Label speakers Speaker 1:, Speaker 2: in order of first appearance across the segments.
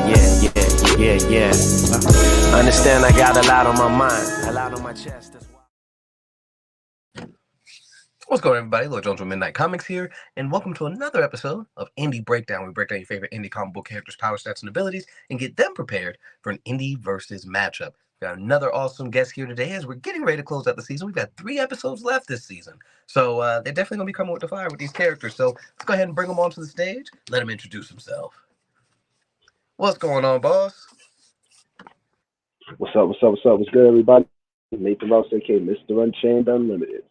Speaker 1: Yeah. Understand I got a lot on my mind, a lot on my chest. That's why.
Speaker 2: What's going on, everybody? Lord Jones from Midnight Comics here, and welcome to another episode of Indie Breakdown. We break down your favorite indie comic book characters' power stats and abilities and get them prepared for an indie versus matchup. We got another awesome guest here today as we're getting ready to close out the season. We've got 3 episodes left this season, so they're definitely going to be coming with the fire with these characters. So let's go ahead and bring them onto the stage. Let him introduce himself. What's going on, boss?
Speaker 3: What's up? What's up? What's up? What's good, everybody? Nathan Rouse, aka Mr. Unchained Unlimited.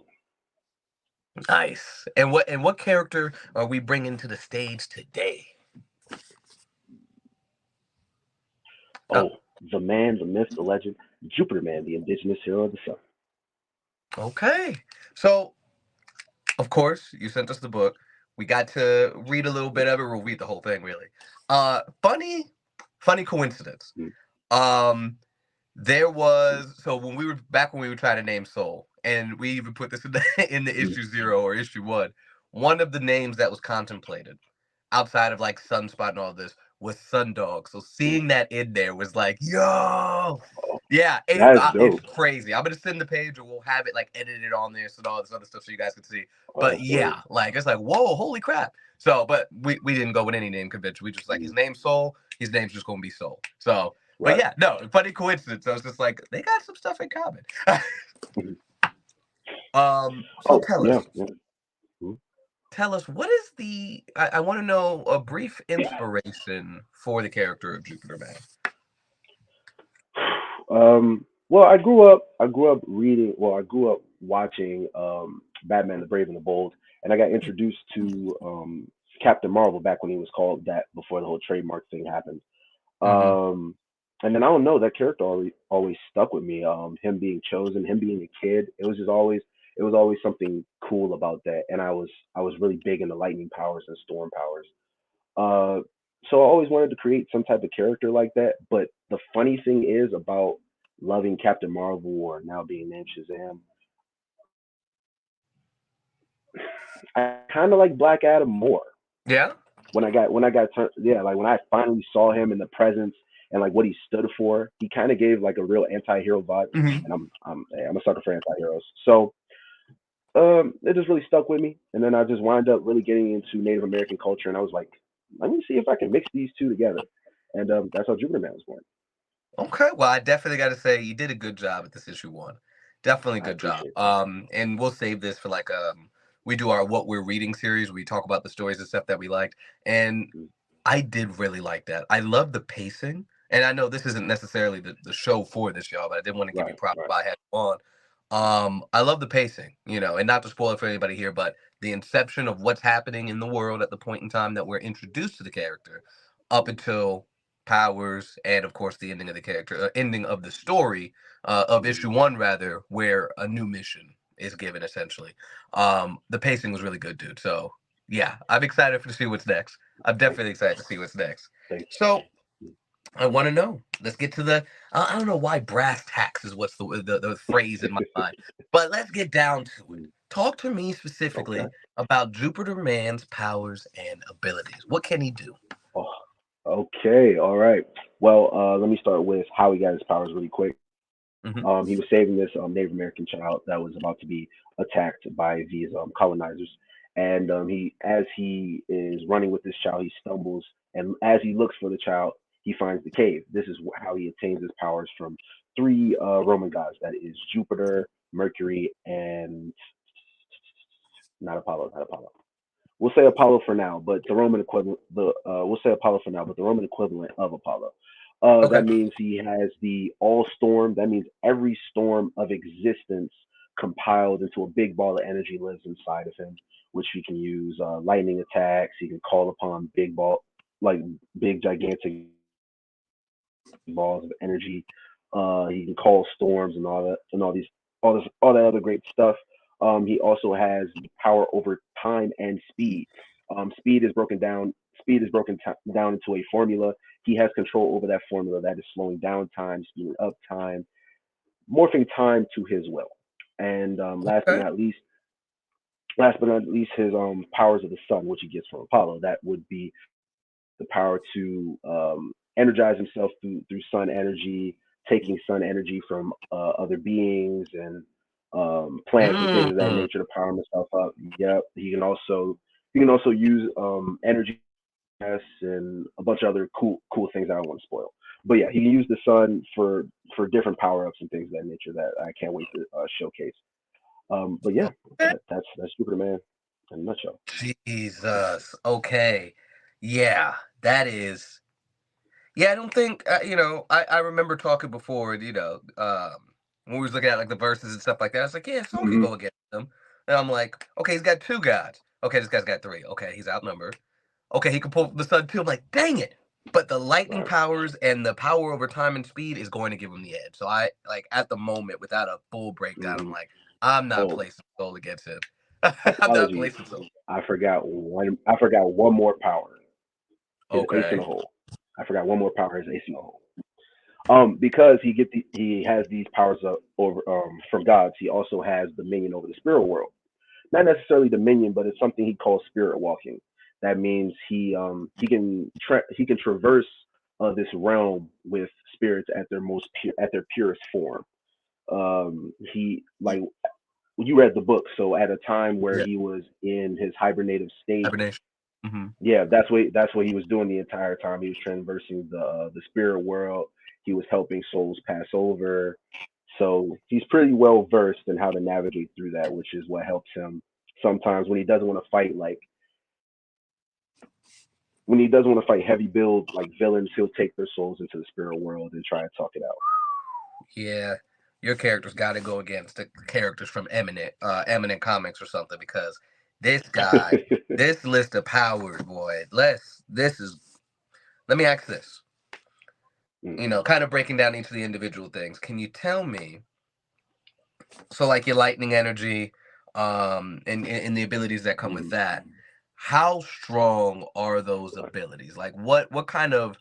Speaker 2: Nice. And what character are we bringing to the stage today?
Speaker 3: Oh, the man, the myth, the legend, Jupiterman, the indigenous hero of the sun.
Speaker 2: Okay. So of course, you sent us the book. We got to read a little bit of it. We'll read the whole thing, really. Funny coincidence.
Speaker 3: Mm.
Speaker 2: Um, there was when we were trying to name Soul, and we even put this in the issue 0 or issue 1. One of the names that was contemplated, outside of like Sunspot and all this, was Sundog. So seeing that in there was like, yo,
Speaker 3: Oh,
Speaker 2: yeah,
Speaker 3: that is
Speaker 2: it's
Speaker 3: dope.
Speaker 2: crazy. I'm gonna send the page, and we'll have it like edited on there, so all this other stuff, so you guys can see. But
Speaker 3: Oh, word.
Speaker 2: yeah, like it's like, whoa, holy crap. So, but we didn't go with any name convention. We just like his
Speaker 3: Mm.
Speaker 2: name's Soul. His name's just gonna be Soul. So, but
Speaker 3: Right.
Speaker 2: yeah, no, funny coincidence. I was just like, they got some stuff in common.
Speaker 3: Mhm.
Speaker 2: So
Speaker 3: Oh, yeah. Yeah. Mhm.
Speaker 2: tell us what is I want to know a brief inspiration for the character of Jupiter Man.
Speaker 3: Well, I grew up reading. Well, I grew up watching Batman: The Brave and the Bold, and I got introduced to Captain Marvel back when he was called that before the whole trademark thing happened.
Speaker 2: Mm-hmm.
Speaker 3: Um, and then I don't know, that character always stuck with me. Him being chosen, him being a kid, it was always something cool about that. And I was really big into lightning powers and storm powers. Uh, so I always wanted to create some type of character like that. But the funny thing is about loving Captain Marvel or now being named Shazam, I kind of like Black Adam more.
Speaker 2: Yeah.
Speaker 3: When I got turned, yeah, like when I finally saw him in the presence and like what he stood for, he kind of gave like a real anti-hero vibe,
Speaker 2: Mm-hmm.
Speaker 3: and I'm a sucker for anti-heroes. So it just really stuck with me, and then I just wound up really getting into Native American culture, and I was like, let me see if I can mix these two together, and that's how Jupiter Man was born.
Speaker 2: Okay, well, I definitely got to say you did a good job at this issue 1. Definitely
Speaker 3: I
Speaker 2: good job.
Speaker 3: appreciate that.
Speaker 2: And we'll save this for like we do our what we're reading series. We talk about the stories and stuff that we liked, and
Speaker 3: Mm.
Speaker 2: I did really like that. I love the pacing, and I know this isn't necessarily the show for this, y'all, but I did want to give you
Speaker 3: Right,
Speaker 2: props
Speaker 3: right.
Speaker 2: while I had you on. I love the pacing, and not to spoil it for anybody here, but the inception of what's happening in the world at the point in time that we're introduced to the character, up
Speaker 3: Mm,
Speaker 2: until powers, and of course the ending of the character, ending of the story, of issue
Speaker 3: mm,
Speaker 2: 1 rather, where a new mission is given essentially. The pacing was really good, dude. So yeah, I'm excited to see what's next. I'm
Speaker 3: thank
Speaker 2: definitely
Speaker 3: you,
Speaker 2: excited to see what's next.
Speaker 3: thank
Speaker 2: So
Speaker 3: you.
Speaker 2: I want to know. Let's get to the. I don't know why brass tacks is what's the phrase in my mind, but let's get down to it.
Speaker 3: Mm.
Speaker 2: Talk to me
Speaker 3: Okay.
Speaker 2: specifically about Jupiter Man's powers and abilities. What can he do?
Speaker 3: Oh, okay. All right. Well, let me start with how he got his powers really quick.
Speaker 2: Hmm.
Speaker 3: He was saving this Native American child that was about to be attacked by these colonizers. And as he is running with this child, he stumbles, and as he looks for the child, he finds the cave. This is how he obtains his powers from 3 Roman gods. That is Jupiter, Mercury, and not Apollo. Not Apollo. We'll say Apollo for now, but the Roman equivalent. The we'll say Apollo for now, but the Roman equivalent of Apollo.
Speaker 2: Okay.
Speaker 3: That means he has the all storm. That means every storm of existence compiled into a big ball of energy lives inside of him, which he can use lightning attacks. He can call upon like big gigantic balls of energy. He can call storms and all that, and all that other great stuff. He also has the power over time and speed. Speed is broken down. Speed is down into a formula. He has control over that formula. That is slowing down time, speeding up time, morphing time to his will. And
Speaker 2: Okay.
Speaker 3: last but not least, his powers of the sun, which he gets from Apollo. That would be the power to energize himself through sun energy, taking sun energy from other beings and plants and things of that
Speaker 2: Mm.
Speaker 3: nature to power himself up. Yep. He can also use energy and a bunch of other cool things I don't want to spoil. But yeah, he can use the sun for different power ups and things of that nature that I can't wait to showcase. But yeah, that's Jupiter Man in a nutshell.
Speaker 2: Jesus. Okay. Yeah, that is. Yeah, I don't think I remember talking before. When we was looking at like the verses and stuff like that. I was like, yeah, someone could
Speaker 3: Hmm.
Speaker 2: go against him. And I'm like, okay, he's got two gods. Okay, this guy's got three. Okay, he's outnumbered. Okay, he can pull the sun too. I'm like, dang it! But the lightning
Speaker 3: Right.
Speaker 2: powers and the power over time and speed is going to give him the edge. So I like at the moment, without a full breakdown, I'm
Speaker 3: Hmm.
Speaker 2: like, I'm not
Speaker 3: Oh,
Speaker 2: placing soul against him. I'm not
Speaker 3: apologies.
Speaker 2: placing soul.
Speaker 3: I forgot one more power. His ace in
Speaker 2: Okay.
Speaker 3: the hole. I forgot one more power. His ace in the hole. Because he has these powers over from gods. He also has dominion over the spirit world. Not necessarily dominion, but it's something he calls spirit walking. That means he can traverse this realm with spirits at their at their purest form. He like you read the book, so at a time where
Speaker 2: Yeah.
Speaker 3: he was in his hibernative state,
Speaker 2: Hibernation. Hmm.
Speaker 3: yeah, that's what he was doing the entire time. He was traversing the spirit world. He was helping souls pass over. So he's pretty well versed in how to navigate through that, which is what helps him sometimes when he doesn't want to fight heavy build like villains. He'll take their souls into the spirit world and try to talk it
Speaker 2: Yeah, your character's got to go against the characters from Eminent Comics or something because this guy,
Speaker 3: out.
Speaker 2: this list of powers, boy. This is. Let me ask this.
Speaker 3: Mm,
Speaker 2: Kind of breaking down each of the individual things. Can you tell me? So, like your lightning energy, and the abilities that come with
Speaker 3: mhm,
Speaker 2: that. How strong are those
Speaker 3: right.
Speaker 2: abilities? Like, what kind of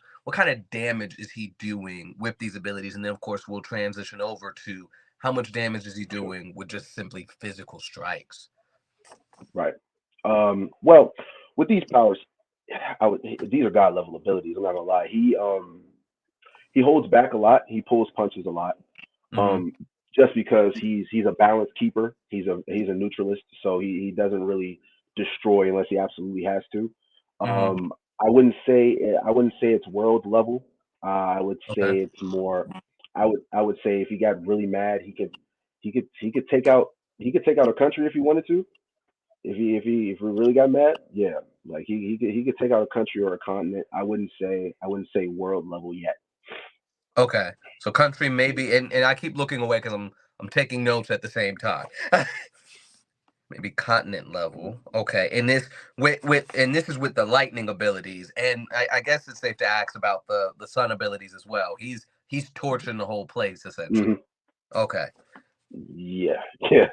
Speaker 2: damage is he doing with these abilities? And then, of course, we'll transition over to how much damage is he
Speaker 3: Sure.
Speaker 2: doing with just simply physical strikes?
Speaker 3: Right. Well, with these powers, these are god level abilities. I'm not gonna lie. He holds back a lot. He pulls punches a lot.
Speaker 2: Mm-hmm.
Speaker 3: Um, just because he's a balance keeper. He's a neutralist, so he doesn't really destroy unless he absolutely has to.
Speaker 2: Mm-hmm.
Speaker 3: Um, I wouldn't say it's world level. I would
Speaker 2: Okay.
Speaker 3: say it's more. I would say if he got really mad, he could take out a country if he wanted to. If he really got mad, yeah, like he could take out a country or a continent. I wouldn't say world level yet.
Speaker 2: Okay. So country maybe, and I keep looking away because I'm taking notes at the same time. Maybe continent level. Okay, and this is with the lightning abilities, and I guess it's safe to ask about the sun abilities as well. He's torching the whole place essentially.
Speaker 3: Hmm.
Speaker 2: Okay,
Speaker 3: Yeah, yeah.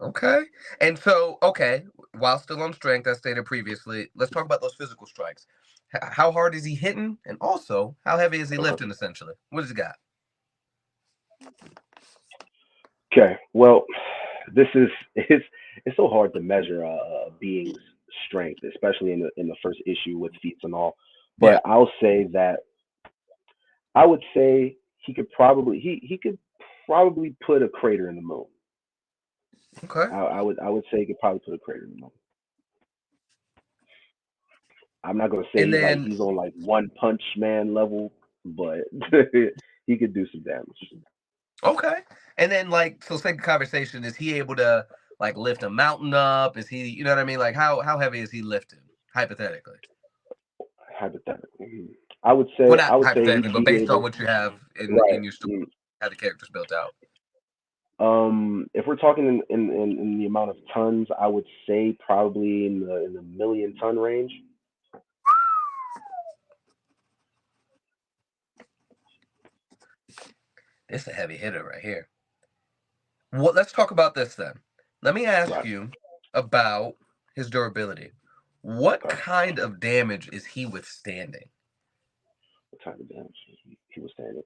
Speaker 2: okay, and so okay, while still on strength, as stated previously, let's talk about those physical strikes. How hard is he hitting, and also how heavy is he
Speaker 3: Uh-huh.
Speaker 2: lifting? Essentially, what does he got?
Speaker 3: Okay. Well, this is it's so hard to measure a being's strength, especially in the first issue with feats and all.
Speaker 2: Yeah.
Speaker 3: But I would say he could probably put a crater in the moon.
Speaker 2: Okay,
Speaker 3: I would say he could probably put a crater in the moon. I'm not gonna say
Speaker 2: and
Speaker 3: he's like
Speaker 2: then
Speaker 3: he's on like One Punch Man level, but he could do some damage.
Speaker 2: okay. And then like so second conversation, is he able to like lift a mountain up? Is he you know what I mean? Like how heavy is he lifting? Hypothetically.
Speaker 3: Hypothetically, I would
Speaker 2: Well
Speaker 3: say
Speaker 2: not
Speaker 3: I would say
Speaker 2: hypothetically,
Speaker 3: he'd
Speaker 2: but
Speaker 3: be
Speaker 2: based on
Speaker 3: able.
Speaker 2: what you have
Speaker 3: Right.
Speaker 2: in your story, how the character's built out.
Speaker 3: If we're talking in the amount of tons, I would say probably in the million ton range.
Speaker 2: This is a heavy hitter right here. What let's talk about this then. Let me ask
Speaker 3: Right.
Speaker 2: you about his durability. What
Speaker 3: Okay.
Speaker 2: kind of damage is he withstanding?
Speaker 3: What type of damage he was standing?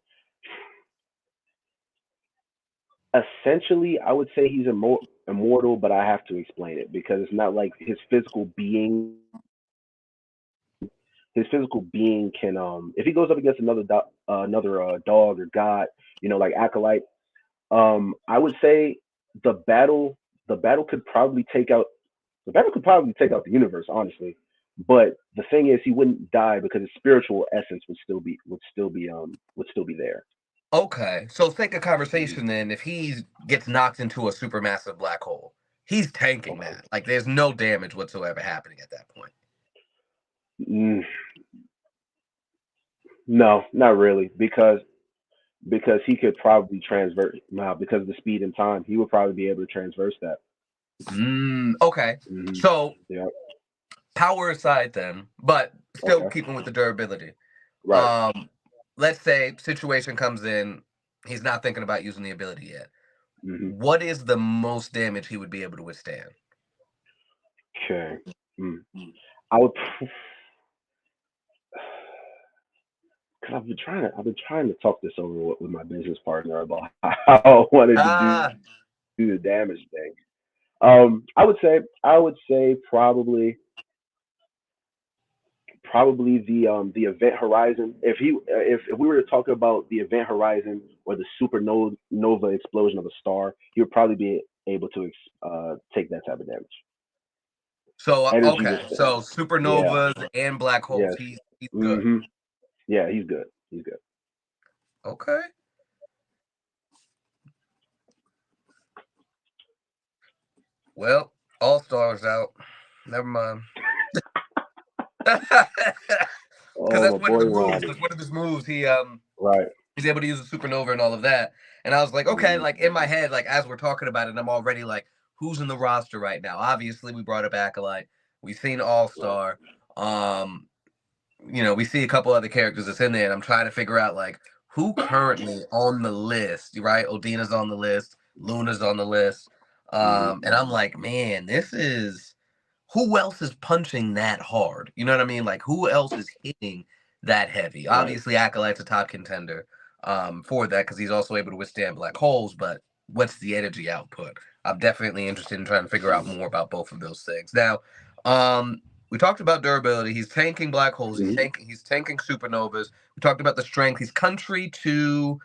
Speaker 3: Essentially, I would say he's immortal, but I have to explain it because it's not like his physical being being can if he goes up against another dog or god, like Acolyte, I would say the battle the battle could probably take out the battle could probably take out the universe, honestly. But the thing is, he wouldn't die because his spiritual essence would still be there.
Speaker 2: Okay, so think a
Speaker 3: Mhm.
Speaker 2: conversation then. If he gets knocked into a supermassive black hole, he's tanking
Speaker 3: Okay.
Speaker 2: that. Like, there's no damage whatsoever happening at that point.
Speaker 3: Mm, no, not really, because he could probably transverse now because of the speed and time. He would probably be able to transverse that.
Speaker 2: Okay.
Speaker 3: Hmm.
Speaker 2: So
Speaker 3: Yeah.
Speaker 2: power aside then, but still
Speaker 3: Okay.
Speaker 2: keeping with the durability.
Speaker 3: Right.
Speaker 2: Um, let's say situation comes in, he's not thinking about using the ability yet.
Speaker 3: Hmm.
Speaker 2: What is the most damage he would be able to withstand?
Speaker 3: Okay. Mm. I would. Cause I've been trying to talk this over with my business partner about how I wanted to
Speaker 2: Ah,
Speaker 3: do the damage thing. I would say probably the event horizon. If we were to talk about the event horizon or the supernova explosion of a star, he would probably be able to take that type of damage.
Speaker 2: so
Speaker 3: Energy
Speaker 2: okay,
Speaker 3: withstand.
Speaker 2: so
Speaker 3: Yeah.
Speaker 2: supernovas and black holes,
Speaker 3: Yes.
Speaker 2: he's good.
Speaker 3: Mhm. Yeah. He's good. He's good.
Speaker 2: Okay. Well, All Stars out. Never mind. Because
Speaker 3: Oh,
Speaker 2: that's
Speaker 3: my
Speaker 2: one of the
Speaker 3: boy
Speaker 2: moves.
Speaker 3: Ronnie.
Speaker 2: That's one of his moves.
Speaker 3: Right.
Speaker 2: He's able to use a supernova and all of that. And I was like, okay,
Speaker 3: Mhm.
Speaker 2: like in my head, like as we're talking about it, I'm already like, who's in the roster right now? Obviously, we brought it back a lot. We've seen All
Speaker 3: Right.
Speaker 2: Star. Um, we see a couple other characters that's in there, and I'm trying to figure out like who currently on the list, right? Odina's on the list, Luna's on the list.
Speaker 3: Mhm.
Speaker 2: And I'm like, man, this is who else is punching that hard? You know what I mean? Like who else is hitting that heavy?
Speaker 3: Right.
Speaker 2: Obviously, Acolyte's a top contender for that because he's also able to withstand black holes. But what's the energy output? I'm definitely interested in trying to figure out more about both of those things. Now, we talked about durability. He's tanking black holes.
Speaker 3: Mhm.
Speaker 2: He's tanking supernovas. We talked about the strength. He's country to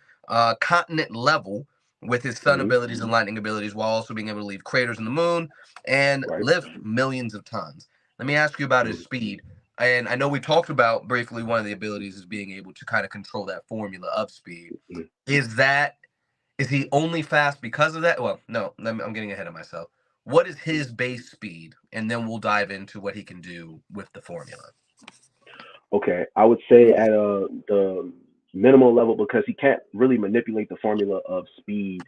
Speaker 2: continent level with his sun
Speaker 3: Mhm.
Speaker 2: abilities and lightning abilities, while also being able to leave craters in the moon and
Speaker 3: Right.
Speaker 2: lift millions of tons. Let me ask you about his
Speaker 3: Mhm.
Speaker 2: speed. And I know we talked about briefly one of the abilities is being able to kind of control that formula of speed.
Speaker 3: Mhm.
Speaker 2: Is that is he only fast because of that? Well, no, I'm getting ahead of myself. What is his base speed? And then we'll dive into what he can do with the formula.
Speaker 3: Okay. I would say at the minimal level because he can't really manipulate the formula of speed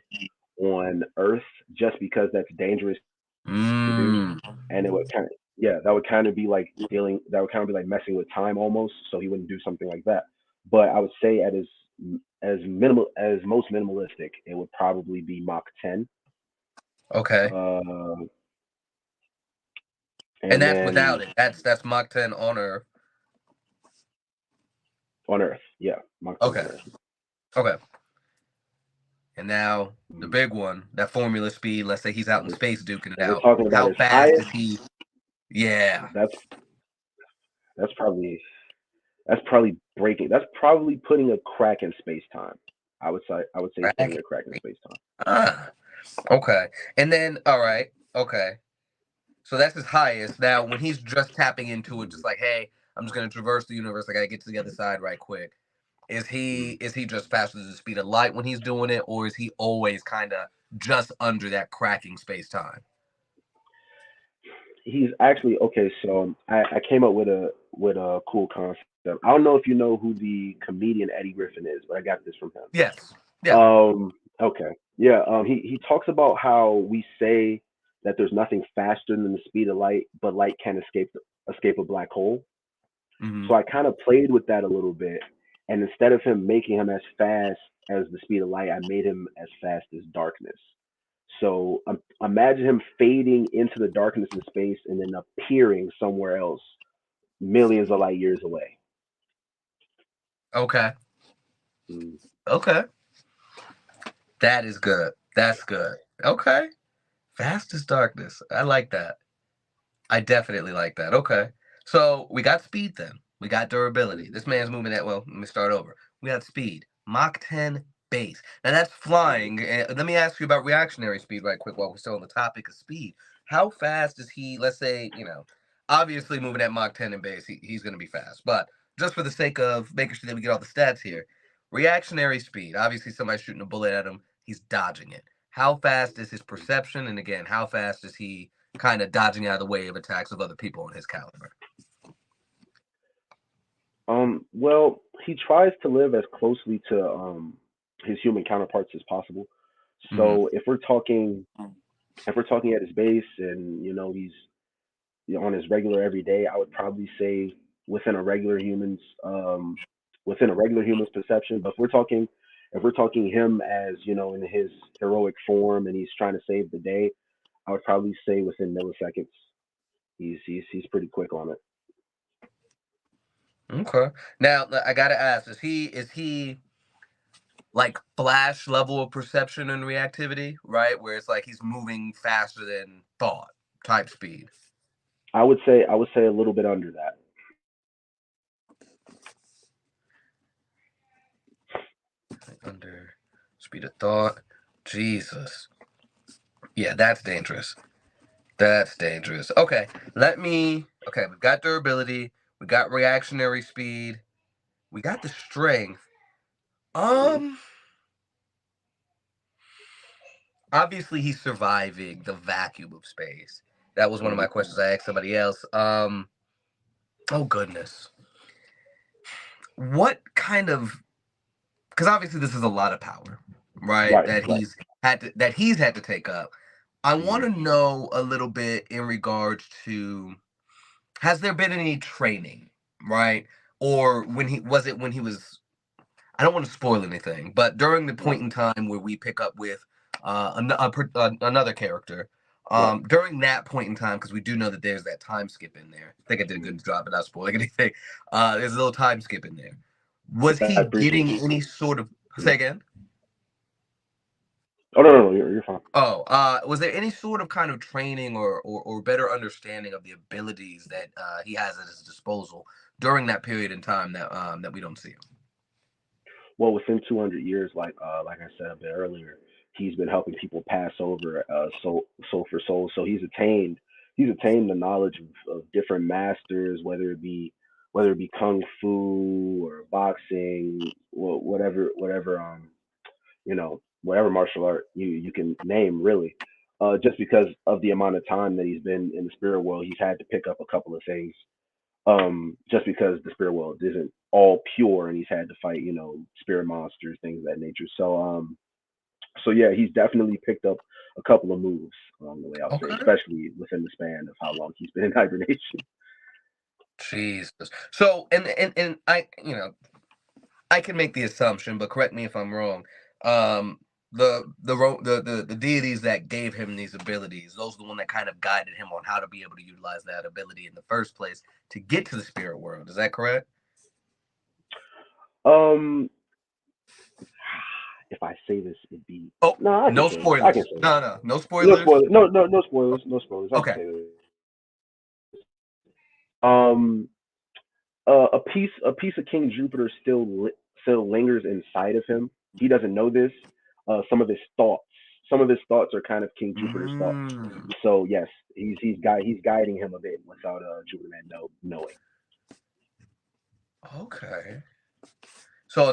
Speaker 3: on Earth just because that's dangerous to do,
Speaker 2: Mm,
Speaker 3: and it would kind of yeah that would kind of be like dealing that would kind of be like messing with time almost. So he wouldn't do something like that. But I would say at his as most minimalistic, it would probably be Mach 10.
Speaker 2: okay.
Speaker 3: Uh,
Speaker 2: And
Speaker 3: and
Speaker 2: that's without
Speaker 3: then
Speaker 2: it. That's Mach 10 on Earth.
Speaker 3: on Earth, yeah, Mach 10
Speaker 2: Okay.
Speaker 3: on Earth.
Speaker 2: Okay. And now the
Speaker 3: Mhm.
Speaker 2: big one, that formula speed, let's say he's out in space duking it
Speaker 3: If we're
Speaker 2: out.
Speaker 3: talking about
Speaker 2: How
Speaker 3: his
Speaker 2: fast is
Speaker 3: highest,
Speaker 2: he? Yeah.
Speaker 3: that's that's probably that's probably breaking. That's probably putting a crack in space time. I would say he's putting
Speaker 2: Rack.
Speaker 3: a crack in space time.
Speaker 2: Ah. Okay. And then, all right. Okay. So that's his highest. Now, when he's just tapping into it,
Speaker 3: Mhm.
Speaker 2: just like, hey, I'm just gonna traverse the universe. I gotta get to the other side right quick.
Speaker 3: Mhm.
Speaker 2: Is he just faster than the speed of light when he's doing it, or is he always kind of just under that cracking space time?
Speaker 3: He's actually okay. So I came up with a cool concept. I don't know if you know who the comedian Eddie Griffin is, but I got this from him.
Speaker 2: Yes. Yeah.
Speaker 3: Okay, yeah. He talks about how we say that there's nothing faster than the speed of light, but light can escape a black hole.
Speaker 2: Hmm.
Speaker 3: So I kind of played with that a little bit, and instead of him making him as fast as the speed of light, I made him as fast as darkness. So imagine him fading into the darkness in space and then appearing somewhere else, millions of light years away.
Speaker 2: Okay.
Speaker 3: Mm.
Speaker 2: Okay. That is good. That's good. Okay. Fast as darkness. I like that. I definitely like that. Okay. So we got speed then. We got durability. This man's moving at, well, let me start over. We got speed. Mach 10 base. Now that's flying. Let me ask you about reactionary speed right quick while we're still on the topic of speed. How fast is he, let's say, obviously moving at Mach 10 in base, he's going to be fast. But just for the sake of making sure that we get all the stats here, reactionary speed. Obviously, somebody's shooting a bullet at him. He's dodging it. How fast is his perception? And again, how fast is he kind of dodging out of the way of attacks of other people on his caliber?
Speaker 3: Well, he tries to live as closely to his human counterparts as possible.
Speaker 2: Mm-hmm.
Speaker 3: So if we're talking at his base and he's on his regular everyday, I would probably say within a regular human's within a regular human's perception. But if we're talking him as in his heroic form and he's trying to save the day, I would probably say within milliseconds. He's pretty quick on it.
Speaker 2: Okay. Now I gotta ask: is he like Flash level of perception and reactivity, right? Where it's like he's moving faster than thought type speed.
Speaker 3: I would say a little bit under that.
Speaker 2: Under speed of thought. Jesus. Yeah, that's dangerous. That's dangerous. Okay, Okay, we've got durability. We got reactionary speed. We got the strength.
Speaker 3: Mhm.
Speaker 2: Um, Obviously he's surviving the vacuum of space. That was one of my
Speaker 3: Mhm.
Speaker 2: questions I asked somebody else. Oh goodness. What kind of, because obviously this is a lot of power, right?
Speaker 3: Right.
Speaker 2: That
Speaker 3: Right.
Speaker 2: he's had to take up. I want
Speaker 3: Mhm.
Speaker 2: to know a little bit in regards to, has there been any training, right? Or when he was, I don't want to spoil anything, but during the
Speaker 3: Right.
Speaker 2: point in time where we pick up with another character,
Speaker 3: Right.
Speaker 2: during that point in time, because we do know that there's that time skip in there. I think I did a
Speaker 3: Mhm.
Speaker 2: good job of not spoiling anything. There's a little time skip in there. Was he
Speaker 3: That briefly.
Speaker 2: getting any sort of,
Speaker 3: Mhm.
Speaker 2: say again?
Speaker 3: Oh, no, no, no, you're fine.
Speaker 2: Oh, was there any sort of kind of training or better understanding of the abilities that he has at his disposal during that period in time that we don't see him?
Speaker 3: Well, within 200 years, like I said a bit earlier, he's been helping people pass over soul for soul. So he's attained the knowledge of different masters, whether it be kung fu or boxing, whatever martial art you can name, really. Just because of the amount of time that he's been in the spirit world, he's had to pick up a couple of things. Just because the spirit world isn't all pure and he's had to fight, spirit monsters, things of that nature. So yeah, he's definitely picked up a couple of moves along the way, I'll say,
Speaker 2: Okay.
Speaker 3: especially within the span of how long he's been in hibernation.
Speaker 2: Jesus. So, and I can make the assumption, but correct me if I'm wrong. Um, the deities that gave him these abilities, those are the one that kind of guided him on how to be able to utilize that ability in the first place to get to the spirit world. Is that correct?
Speaker 3: Um, if I say this, it'd be
Speaker 2: Oh,
Speaker 3: no. I can
Speaker 2: no
Speaker 3: say it. I can
Speaker 2: spoilers.
Speaker 3: say it.
Speaker 2: No
Speaker 3: No
Speaker 2: spoilers.
Speaker 3: spoilers. No, no, no spoilers. No spoilers. I can
Speaker 2: Okay.
Speaker 3: say this. Um, a piece of King Jupiter still lingers inside of him. He doesn't know this. Some of his thoughts, some of his thoughts are kind of King Jupiter's thoughts.
Speaker 2: Mm,
Speaker 3: So yes, he's guiding him a bit without Jupiterman knowing.
Speaker 2: okay. So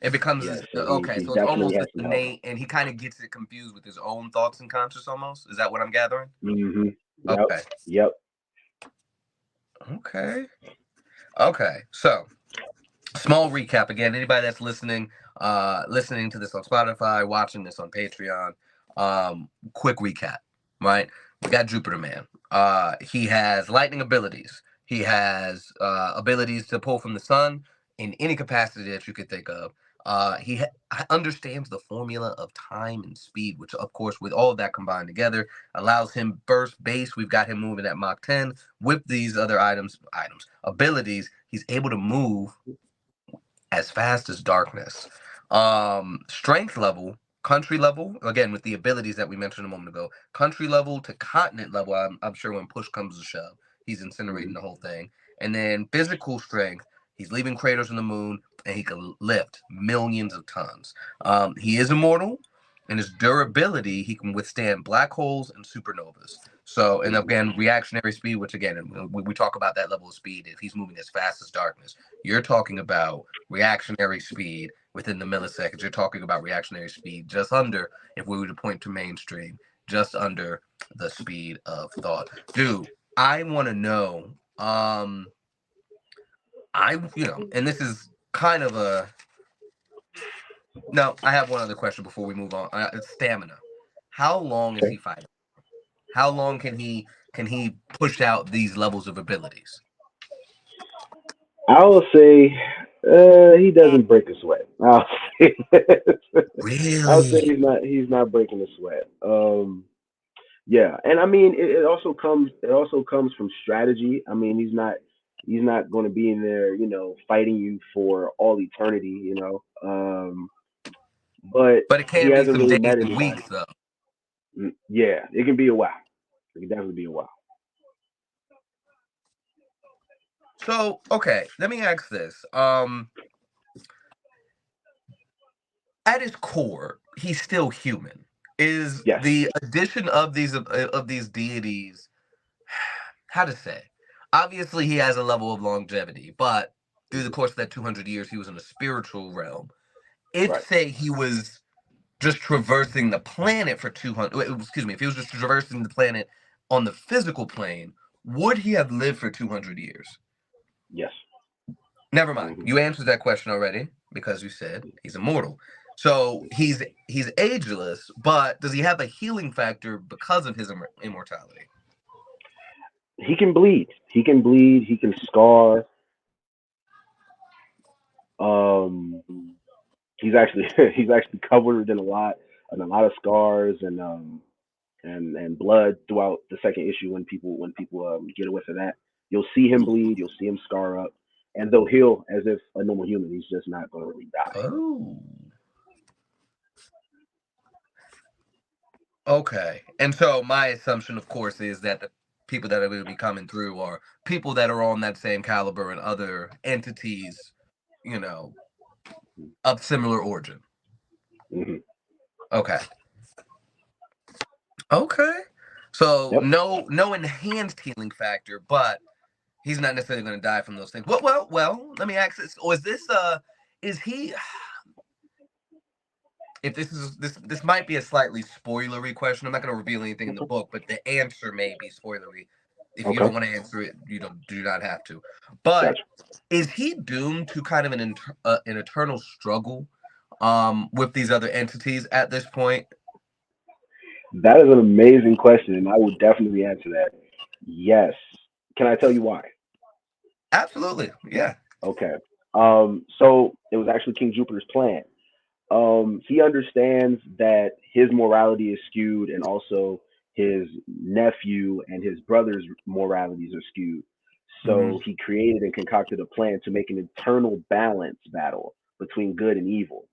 Speaker 2: it becomes
Speaker 3: Yeah,
Speaker 2: this,
Speaker 3: so he
Speaker 2: okay. So it's
Speaker 3: definitely
Speaker 2: almost
Speaker 3: has
Speaker 2: this
Speaker 3: some help.
Speaker 2: innate, and he kind of gets it confused with his own thoughts and conscious almost. Is that what I'm gathering?
Speaker 3: Yep.
Speaker 2: Okay.
Speaker 3: Yep.
Speaker 2: Okay. Okay. So small recap again. Anybody that's listening to this on Spotify, watching this on Patreon, quick recap, right? We got Jupiter Man. He has lightning abilities. He has abilities to pull from the sun in any capacity that you could think of. Understands the formula of time and speed, which, of course, with all of that combined together, allows him burst base. We've got him moving at Mach 10 with these other abilities. He's able to move as fast as darkness. Strength level, country level, again with the abilities that we mentioned a moment ago, country level to continent level. I'm sure when push comes to shove, he's incinerating
Speaker 3: Hmm.
Speaker 2: the whole thing. And then physical strength, he's leaving craters on the moon, and he can lift millions of tons. He is immortal, and his durability, he can withstand black holes and supernovas. So, and
Speaker 3: Mhm.
Speaker 2: again, reactionary speed, which again, we talk about that level of speed. If he's moving as fast as darkness, you're talking about reactionary speed within the milliseconds. You're talking about reactionary speed just under, if we were to point to mainstream, just under the speed of thought. Dude, I want to know, and this is kind of a, no, I have one other question before we move on. It's stamina. How long is
Speaker 3: Okay.
Speaker 2: he fighting? How long can he push out these levels of abilities?
Speaker 3: I will say he doesn't break a sweat. I'll say I'll say
Speaker 2: Really?
Speaker 3: he's not breaking a sweat. Yeah, and I mean it also comes from strategy. I mean he's not going to be in there, fighting you for all eternity, but
Speaker 2: But it
Speaker 3: he
Speaker 2: can be
Speaker 3: hasn't
Speaker 2: some
Speaker 3: really
Speaker 2: days
Speaker 3: met
Speaker 2: and
Speaker 3: anybody.
Speaker 2: weeks though.
Speaker 3: Yeah, it can be a while. It can definitely be a while.
Speaker 2: So, okay, let me ask this. At his core, he's still human. Is
Speaker 3: Yes.
Speaker 2: the addition of these deities, how to say? Obviously, he has a level of longevity, but through the
Speaker 3: Mhm.
Speaker 2: course of that 200 years, he was in a spiritual realm. If
Speaker 3: Right.
Speaker 2: say he was just traversing the planet for 200, excuse me, if he was just traversing the planet on the physical plane, would he have lived for 200 years?
Speaker 3: Yes.
Speaker 2: Never mind.
Speaker 3: Hmm.
Speaker 2: You answered that question already because you said he's immortal. So he's ageless, but does he have a healing factor because of his immortality?
Speaker 3: He can bleed. He can bleed. He can scar. Um, he's actually he's actually covered in a lot of scars and blood throughout the second issue when people get a whiff of that. You'll see him bleed. You'll see him scar up, and they'll heal as if a normal human. He's just not going to really die.
Speaker 2: Oh, okay. And so my assumption, of course, is that the people that are going to be coming through are people that are on that same caliber and other entities, you know, of similar origin.
Speaker 3: Hmm.
Speaker 2: Okay. Okay. So
Speaker 3: Yep.
Speaker 2: no enhanced healing factor, but he's not necessarily going to die from those things. Well. Let me ask this: or is he? If this might be a slightly spoilery question. I'm not going to reveal anything in the
Speaker 3: Okay.
Speaker 2: book, but the answer may be spoilery. If you
Speaker 3: Okay.
Speaker 2: don't want to answer it, you don't do not have to. But
Speaker 3: Gotcha.
Speaker 2: is he doomed to kind of an eternal struggle, with these other entities at this point?
Speaker 3: That is an amazing question, and I would definitely answer that. Yes. Can I tell you why?
Speaker 2: Absolutely, yeah.
Speaker 3: Okay. So it was actually King Jupiter's plan. He understands that his morality is skewed, and also his nephew and his brother's moralities are skewed.
Speaker 2: Mhm.
Speaker 3: So he created and concocted a plan to make an internal balance battle between good and evil,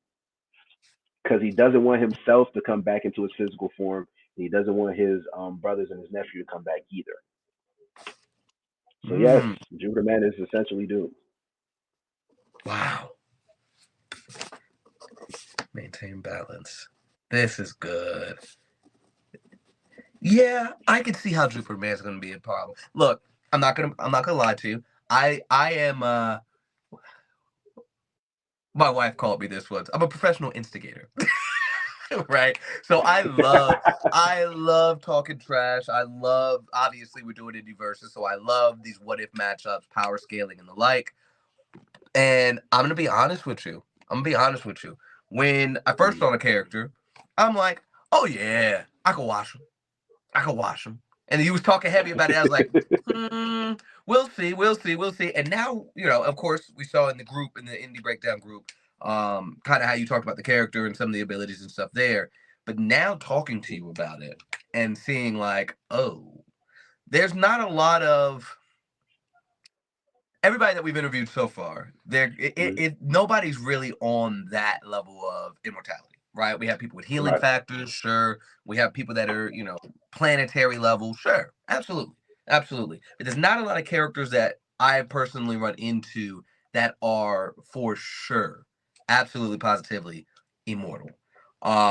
Speaker 3: because he doesn't want himself to come back into his physical form, and he doesn't want his brothers and his nephew to come back either. So yes,
Speaker 2: Mm,
Speaker 3: Jupiter Man is essentially doomed.
Speaker 2: wow. Maintain balance. This is good. Yeah, I can see how Jupiter Man's gonna be a problem. Look, I'm not gonna lie to you. I am my wife called me this once. I'm a professional instigator. Right? So I love talking trash. I love, obviously we're doing indie verses, so I love these what if matchups, power scaling and the like. And I'm gonna be honest with you. I'm gonna be honest with you. When I first
Speaker 3: Mhm.
Speaker 2: saw the character, I'm like, oh yeah, I can watch him. I can watch him. And he was talking heavy about it. I was like, hmm, we'll see, we'll see, we'll see. And now, of course, we saw in the group, in the indie breakdown group, kind of how you talked about the character and some of the abilities and stuff there. But now talking to you about it and seeing like, oh, there's not a lot of everybody that we've interviewed so far,
Speaker 3: Mhm.
Speaker 2: nobody's really on that level of immortality, right? We have people with healing
Speaker 3: Right.
Speaker 2: factors, sure. We have people that are, planetary level, sure, absolutely, absolutely. But there's not a lot of characters that I personally run into that are for sure, absolutely positively immortal.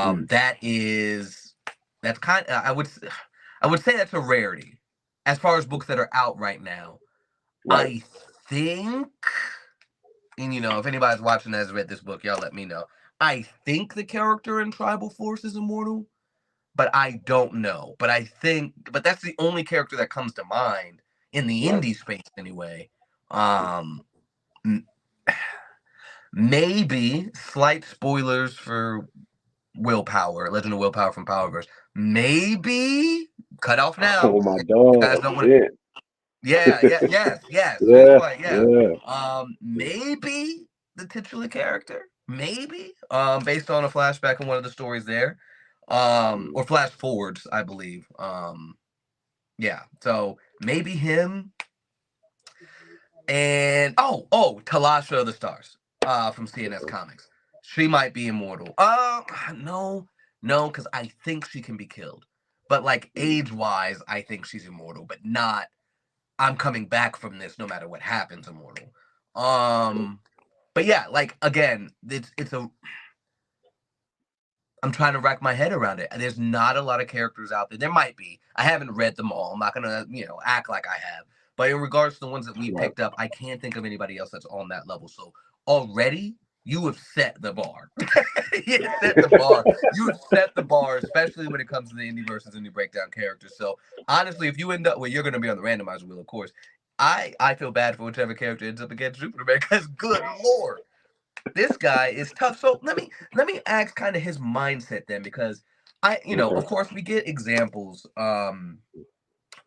Speaker 3: Mm,
Speaker 2: That is that's kind. I would say that's a rarity as far as books that are out right now.
Speaker 3: right.
Speaker 2: I think, and if anybody's watching that has read this book, y'all let me know. I think the character in Tribal Force is immortal, but I don't know. But that's the only character that comes to mind in the
Speaker 3: Right.
Speaker 2: indie space anyway. Um, maybe slight spoilers for Willpower, Legend of Willpower from Powerverse. Maybe cut off now.
Speaker 3: Oh my
Speaker 2: You guys
Speaker 3: dog.
Speaker 2: don't want to.
Speaker 3: Shit.
Speaker 2: Yes. Full
Speaker 3: Yeah.
Speaker 2: fight, yeah.
Speaker 3: Yeah.
Speaker 2: Maybe the titular character, maybe, based on a flashback in one of the stories there,
Speaker 3: Mm,
Speaker 2: or flash forwards, I believe. Yeah. So maybe him, and Talasha of the Stars, from CNS
Speaker 3: okay.
Speaker 2: Comics. She might be immortal. No, no, because I think she can be killed. But like
Speaker 3: Mm,
Speaker 2: age wise, I think she's immortal, but not I'm coming back from this no matter what happens, immortal.
Speaker 3: okay.
Speaker 2: But yeah, like again, it's a I'm trying to rack my head around it. There's not a lot of characters out there. There might be. I haven't read them all. I'm not gonna, act like I have. But in regards to the ones that we
Speaker 3: Right.
Speaker 2: picked up, I can't think of anybody else that's on that level. So already you have set the bar. You have set the bar. You have set the bar, especially when it comes to the indie versus indie breakdown characters. So honestly, if you end up, well, you're going to be on the randomizer wheel, of course. I feel bad for whichever character ends up against Jupiter, man. Because good lord, this guy is tough. So let me ask kind of his mindset then, because
Speaker 3: Okay.
Speaker 2: of course we get examples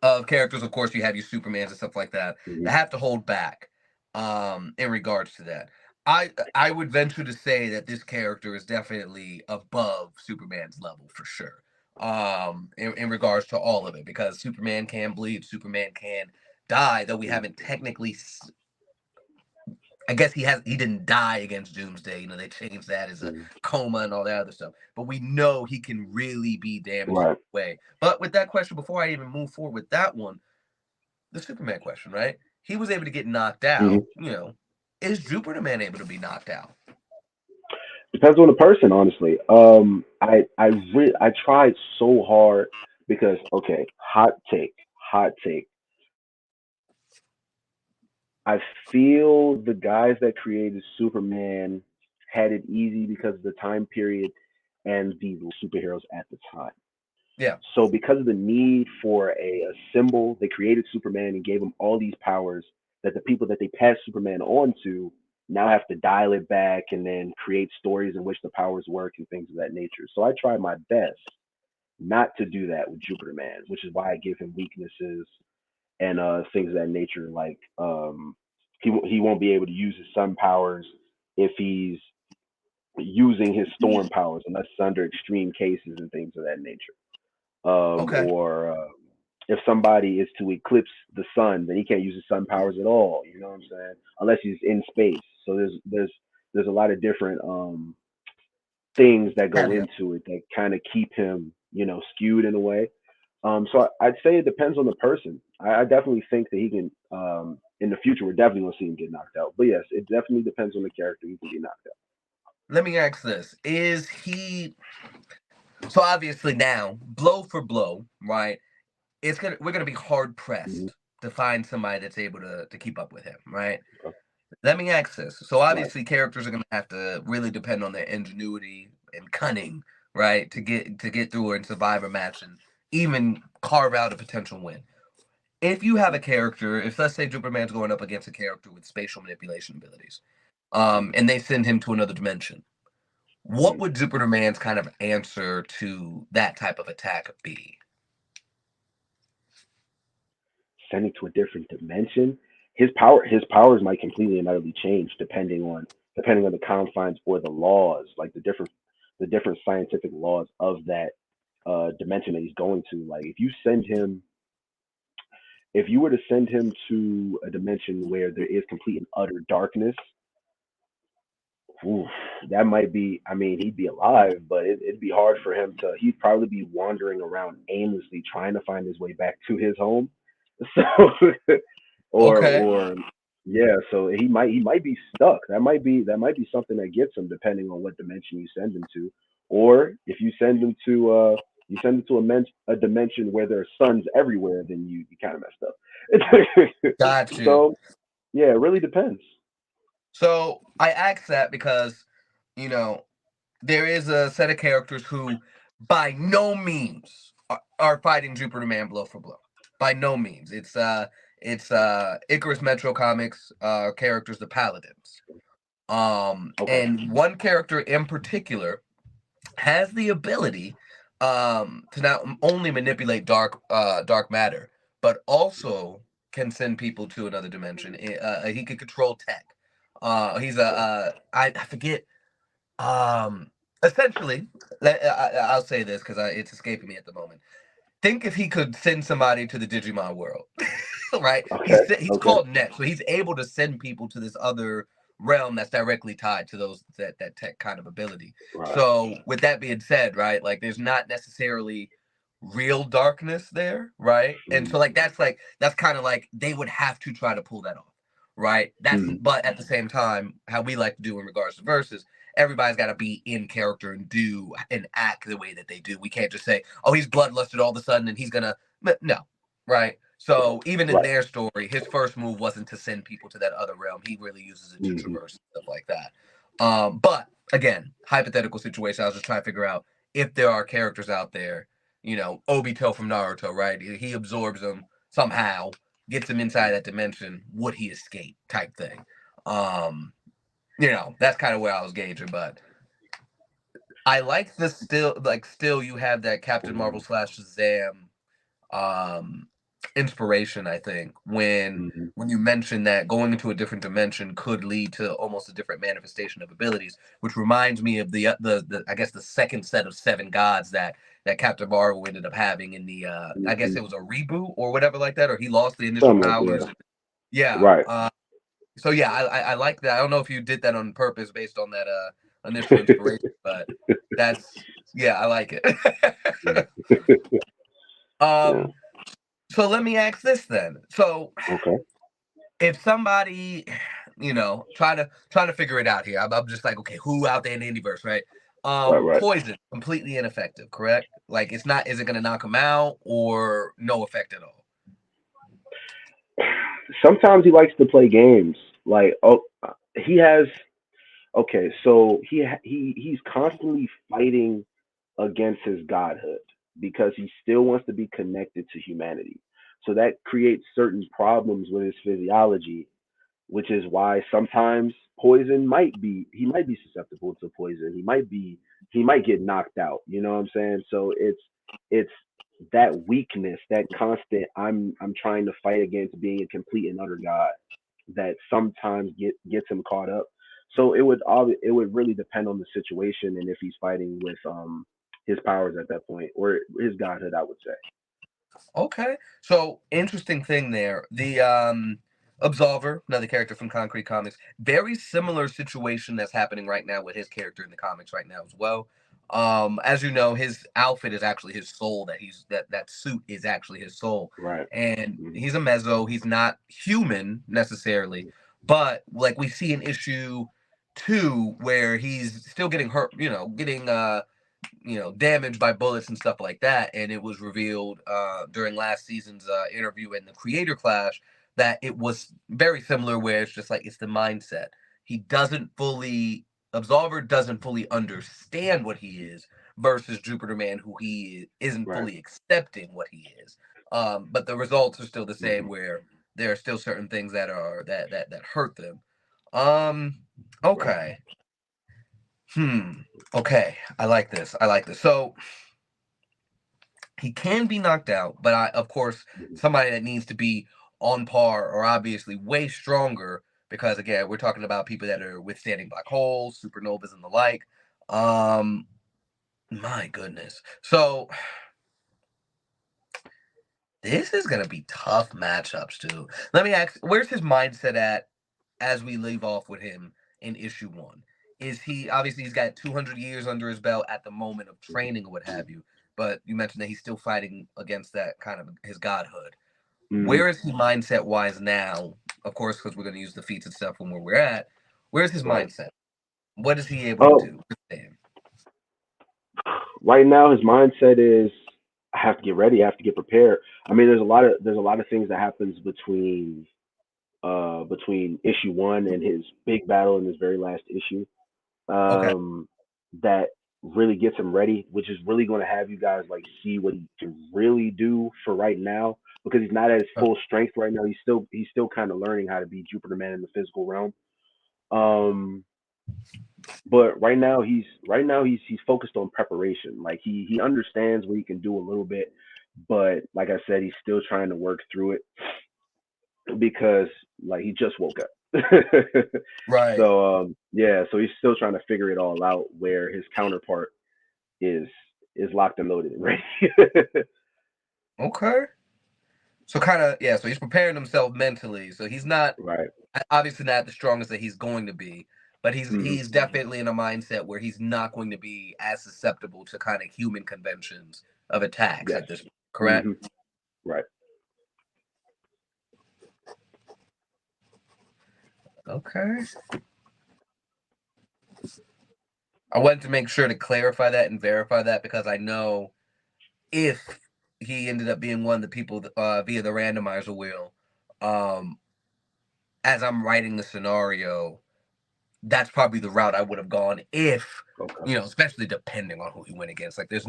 Speaker 2: of characters. Of course, you have your Supermans and stuff like that
Speaker 3: Mhm.
Speaker 2: that have to hold back in regards to that. I would venture to say that this character is definitely above Superman's level for sure. In regards to all of it, because Superman can bleed, Superman can die, though we
Speaker 3: Mm,
Speaker 2: haven't technically I guess he didn't die against Doomsday. They changed that as a
Speaker 3: mm.
Speaker 2: coma and all that other stuff. But we know he can really be damaging
Speaker 3: Right.
Speaker 2: way. But with that question, before I even move forward with that one, the Superman question, right? He was able to get knocked
Speaker 3: Hmm.
Speaker 2: out. Is Jupiter Man able to be knocked out?
Speaker 3: Depends on the person, honestly. I tried so hard because okay, hot take. I feel the guys that created Superman had it easy because of the time period and the superheroes at the time.
Speaker 2: Yeah.
Speaker 3: So because of the need for a symbol, they created Superman and gave him all these powers that the people that they passed Superman on to now have to dial it back and then create stories in which the powers work and things of that nature. So I try my best not to do that with Jupiter Man, which is why I give him weaknesses and things of that nature. Like he won't be able to use his sun powers if he's using his storm powers unless it's under extreme cases and things of that nature.
Speaker 2: Okay.
Speaker 3: Or if somebody is to eclipse the sun, then he can't use his sun powers at all. You know what I'm saying? Unless he's in space. So there's a lot of different things that go
Speaker 2: Caveat.
Speaker 3: into it that kind of keep him skewed in a way. So I'd say it depends on the person. I definitely think that he can. In the future, we're definitely gonna see him get knocked out. But yes, it definitely depends on the character. He can get knocked out.
Speaker 2: Let me ask this: Is he so obviously now blow for blow, right? We're gonna be hard
Speaker 3: Hmm.
Speaker 2: pressed to find somebody that's able to keep up with him, right?
Speaker 3: Okay.
Speaker 2: Let me ask this. So
Speaker 3: Right.
Speaker 2: obviously characters are gonna have to really depend on their ingenuity and cunning, right, to get through and survive a match and even carve out a potential win. If you have a character, if let's say Superman's going up against a character with spatial manipulation abilities, and they send him to another dimension, what
Speaker 3: Mm.
Speaker 2: would Superman's kind of answer to that type of attack be?
Speaker 3: Sending to a different dimension. His powers might completely and utterly change depending on the confines or the laws, like the different scientific laws of that dimension that he's going to. Like if you were to send him to a dimension where there is complete and utter darkness, oof, that might be. I mean, he'd be alive, but it'd be hard for him to. He'd probably be wandering around aimlessly trying to find his way back to his home. So,
Speaker 2: Okay.
Speaker 3: or yeah. So he might be stuck. That might be something that gets him, depending on what dimension you send him to, or if you send him to a dimension where there are suns everywhere, then you kind of messed up.
Speaker 2: Got you.
Speaker 3: So yeah, it really depends.
Speaker 2: So I asked that because, you know, there is a set of characters who, by no means, are fighting Jupiter Man blow for blow. By no means. It's Icarus Metro Comics characters, the Paladins.
Speaker 3: Okay.
Speaker 2: And one character in particular has the ability to not only manipulate dark matter, but also can send people to another dimension. He can control tech. He's I forget. Um, Essentially, I'll say this because it's escaping me at the moment. Think if he could send somebody to the Digimon world, right?
Speaker 3: Okay.
Speaker 2: He's
Speaker 3: Okay.
Speaker 2: called Net, so he's able to send people to this other realm that's directly tied to those that tech kind of ability.
Speaker 3: Right.
Speaker 2: So with that being said, right, like there's not necessarily real darkness there, right? And so
Speaker 3: Mm-hmm.
Speaker 2: that's kind of like they would have to try to pull that off, right? That's
Speaker 3: Mm-hmm.
Speaker 2: But at the same time, how we like to do in regards to verses, everybody's got to be in character and do and act the way that they do. We can't just say, "Oh, he's bloodlusted all of a sudden and he's gonna," no, right? So even in
Speaker 3: Right.
Speaker 2: their story, his first move wasn't to send people to that other realm. He really uses it to
Speaker 3: Mm-hmm.
Speaker 2: traverse stuff like that. But again, hypothetical situation. I was just trying to figure out if there are characters out there, Obito from Naruto, right? He absorbs them somehow, gets him inside that dimension. Would he escape? Type thing. Um, that's kind of where I was gauging, but I like this still you have that Captain Marvel slash Shazam um inspiration, I think,
Speaker 3: Mm-hmm.
Speaker 2: when you mentioned that going into a different dimension could lead to almost a different manifestation of abilities, which reminds me of the I guess the second set of seven gods that Captain Marvel ended up having in the I guess
Speaker 3: Mm-hmm.
Speaker 2: it was a reboot or whatever like that, or he lost the initial
Speaker 3: Something like
Speaker 2: powers.
Speaker 3: yeah.
Speaker 2: Yeah.
Speaker 3: Right.
Speaker 2: So yeah, I like that. I don't know if you did that on purpose based on that initial inspiration, but that's yeah, I like it.
Speaker 3: Yeah.
Speaker 2: um so let me ask this then. So
Speaker 3: Okay.
Speaker 2: if somebody, trying to figure it out here, I'm just like, okay, who out there in the universe, right?
Speaker 3: Right. Right.
Speaker 2: Poison, completely ineffective, correct? Like it's not. Is it going to knock him out or no effect at all?
Speaker 3: Sometimes he likes to play games. Like, oh, he has. Okay, so he's constantly fighting against his godhood because he still wants to be connected to humanity. So that creates certain problems with his physiology, which is why sometimes he might be susceptible to poison. He might get knocked out. You know what I'm saying? So it's that weakness, that constant I'm trying to fight against being a complete and utter god that sometimes gets him caught up. So it would really depend on the situation and if he's fighting with his powers at that point or his godhood, I would say.
Speaker 2: Okay. So interesting thing there. The Absolver, another character from Concrete Comics, very similar situation that's happening right now with his character in the comics right now as well. As you know, his outfit is actually his soul. That suit is actually his soul,
Speaker 3: Right.
Speaker 2: and
Speaker 3: Hmm.
Speaker 2: he's a mezzo. He's not human necessarily, but like we see in issue 2 where he's still getting hurt. Getting damaged by bullets and stuff like that. And it was revealed during last season's interview in the Creator Clash that it was very similar, where it's just like it's the mindset. He doesn't fully Absolver doesn't fully understand what he is versus Jupiter Man, who he isn't
Speaker 3: Right.
Speaker 2: fully accepting what he is. But the results are still the same,
Speaker 3: Hmm.
Speaker 2: where there are still certain things that hurt them.
Speaker 3: Right.
Speaker 2: Okay. Okay. I like this. I like this. So he can be knocked out, but of course,
Speaker 3: Hmm.
Speaker 2: somebody that needs to be on par or obviously way stronger, because again, we're talking about people that are withstanding black holes, supernovas, and the like. Um, my goodness. So this is gonna be tough matchups too. Let me ask, where's his mindset at as we leave off with him in issue 1? Is he obviously he's got 200 years under his belt at the moment of training or what have you, but you mentioned that he's still fighting against that kind of his godhood.
Speaker 3: Hmm.
Speaker 2: Where is he mindset wise now? Of course, because we're going to use the feats and stuff from where we're at. Where's his
Speaker 3: Right.
Speaker 2: mindset? What is he able to
Speaker 3: Oh,
Speaker 2: do? Damn.
Speaker 3: right now his mindset is I have to get ready, I have to get prepared. I mean, there's a lot of things that happens between issue one and his big battle in his very last issue,
Speaker 2: Okay.
Speaker 3: um, that really gets him ready, which is really going to have you guys like see what he can really do for right now because he's not at his full strength right now. He's still kind of learning how to be Jupiterman in the physical realm. Um, but right now he's focused on preparation. Like he understands what he can do a little bit, but like I said, he's still trying to work through it because like he just woke up.
Speaker 2: Right.
Speaker 3: So yeah, so he's still trying to figure it all out where his counterpart is is locked and loaded and ready.
Speaker 2: Okay. So kind of yeah. So he's preparing himself mentally. So he's not
Speaker 3: Right.
Speaker 2: obviously not the strongest that he's going to be, but
Speaker 3: Mhm.
Speaker 2: he's definitely in a mindset where he's not going to be as susceptible to kind of human conventions of attacks
Speaker 3: Yes.
Speaker 2: at this point. Correct.
Speaker 3: Mhm. Right.
Speaker 2: Okay. I wanted to make sure to clarify that and verify that because I know if he ended up being one of the people via the randomizer wheel, um, as I'm writing the scenario, that's probably the route I would have gone if,
Speaker 3: Okay.
Speaker 2: especially depending on who he went against. Like, there's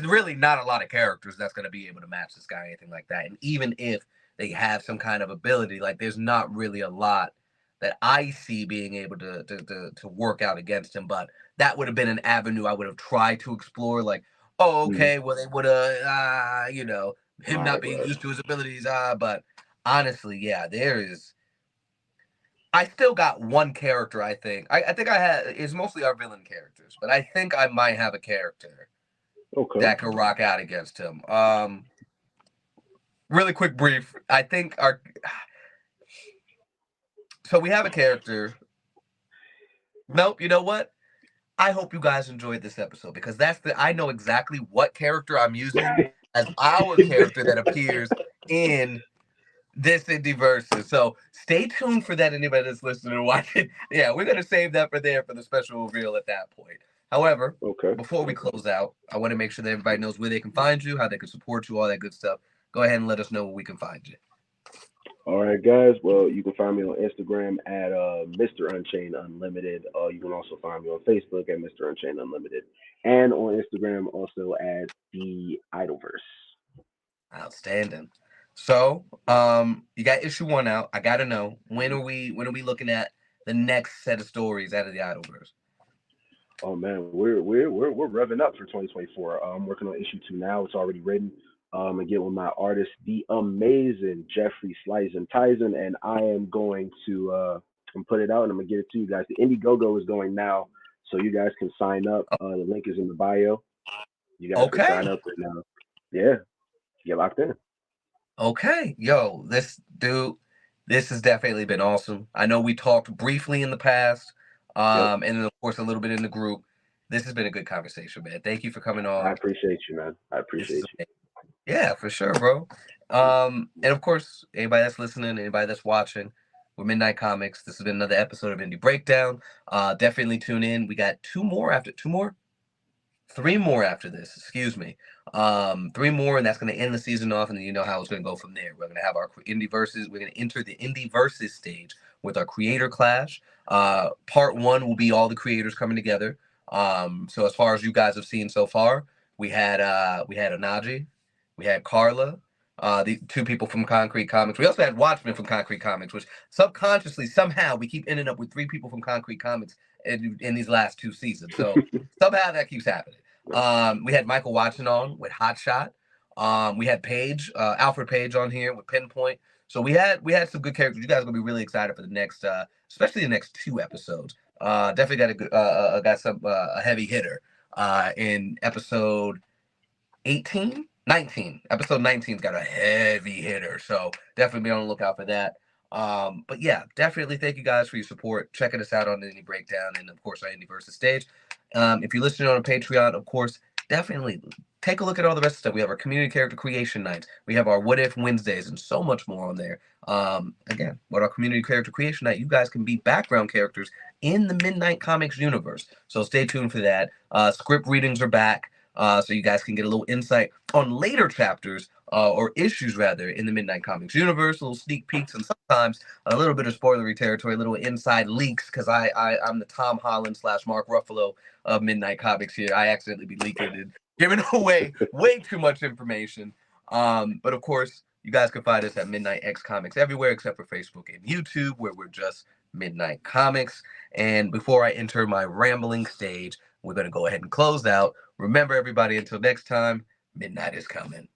Speaker 2: really not a lot of characters that's going to be able to match this guy, or anything like that. And even if they have some kind of ability, like, there's not really a lot that I see being able to work out against him. But that would have been an avenue I would have tried to explore. Like, oh,
Speaker 3: Mhm.
Speaker 2: okay, well, they would have, him not
Speaker 3: Right.
Speaker 2: being
Speaker 3: Right.
Speaker 2: used to his abilities. But honestly, yeah, I still got one character. I think I had it's mostly our villain characters, but I think I might have a character
Speaker 3: Okay.
Speaker 2: that could rock out against him. Really quick brief. I think our so we have a character. Nope. You know what? I hope you guys enjoyed this episode because I know exactly what character I'm using as our character that appears in this indie versus. So stay tuned for that. Anybody that's listening and watching, yeah, we're gonna save that for there for the special reveal at that point. However,
Speaker 3: Okay.
Speaker 2: before we close out, I want to make sure that everybody knows where they can find you, how they can support you, all that good stuff. Go ahead and let us know where we can find you.
Speaker 3: All right, guys. Well, you can find me on Instagram at Mr. Unchained Unlimited. You can also find me on Facebook at Mr. Unchained Unlimited, and on Instagram also at the Idolverse.
Speaker 2: Outstanding. So, you got issue one out. I gotta know when are we looking at the next set of stories out of the Idolverse?
Speaker 3: Oh man, we're revving up for 2024. I'm working on issue two now. It's already written. Again with my artist, the amazing Jeffrey Slice and Tyson, and I am going to put it out and I'm gonna get it to you guys. The Indiegogo is going now, so you guys can sign up. The link is in the bio. You guys can
Speaker 2: Okay.
Speaker 3: sign up and yeah, get locked in.
Speaker 2: Okay, yo, this has definitely been awesome. I know we talked briefly in the past,
Speaker 3: Yep.
Speaker 2: and then of course a little bit in the group. This has been a good conversation, man. Thank you for coming
Speaker 3: I
Speaker 2: on.
Speaker 3: appreciate you, man. I
Speaker 2: This
Speaker 3: appreciate
Speaker 2: is amazing. Yeah, for sure, bro. And of course, anybody that's listening, anybody that's watching, we're Midnight Comics. This has been another episode of Indie Breakdown. Definitely tune in. We got two more, three more after this. Excuse me. Three more, and that's going to end the season off, and then you know how it's going to go from there. We're going to have our indie verses. We're going to enter the indie versus stage with our creator clash. Part one will be all the creators coming together. So as far as you guys have seen so far, we had Anaji, we had Carla, the two people from Concrete Comics. We also had Watchmen from Concrete Comics, which subconsciously somehow we keep ending up with three people from Concrete Comics in these last two seasons. So
Speaker 3: you.
Speaker 2: somehow that keeps happening. We had Michael Watson on with Hot Shot. We had Page, Alfred Page on here with Pinpoint. So we had some good characters. You guys are gonna be really excited for the next, especially the next two episodes. Definitely got got some a heavy hitter in episode 18, 19. Episode 19's got a heavy hitter. So definitely be on the lookout for that. But yeah, definitely thank you guys for your support, checking us out on the Indie Breakdown and of course our Indie Versus stage. If you're listening on a Patreon, of course, definitely take a look at all the rest of the stuff. We have our community character creation nights. We have our What If Wednesdays and so much more on there. Again, what our community character creation night, you guys can be background characters in the Midnight Comics universe. So stay tuned for that. Script readings are back. So you guys can get a little insight on later chapters or issues rather in the Midnight Comics universe, little sneak peeks, and sometimes a little bit of spoilery territory, little inside leaks, because I'm the Tom Holland / Mark Ruffalo of Midnight Comics here. I accidentally be leaking and giving away way too much information. But of course, you guys can find us at Midnight X Comics everywhere except for Facebook and YouTube, where we're just Midnight Comics. And before I enter my rambling stage, we're going to go ahead and close out. Remember, everybody, until next time, midnight is coming.